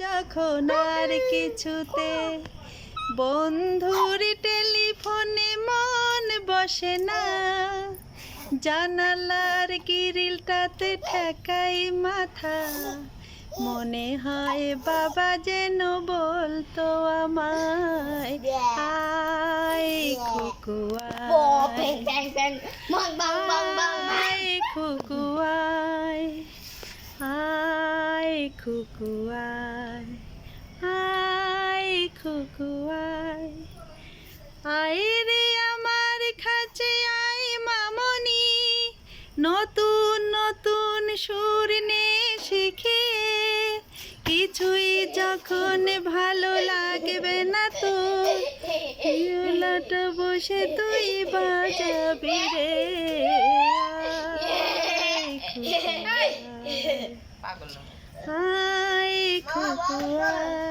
যখন আর কিছুতে বন্ধুর টেলিফোনে মন বসে না, জানালার গ্রিলটাতে ঠেকাই মাথা, মনে হয় বাবা যেন বলতো আমায়, আয় খুকু আয়, আয় খুকু আয়, আয় খুকু আয়, আয় খুকু আয়, আয় রে আমার কাছে আয় মামনি, নতুন নতুন সুর নে শিখে, কিছুই যখন ভালো লাগবে না তো ভিওলাটা বসে তুই বাজাবি রে, আয় খুকু আয়, আয় খুকু আয়।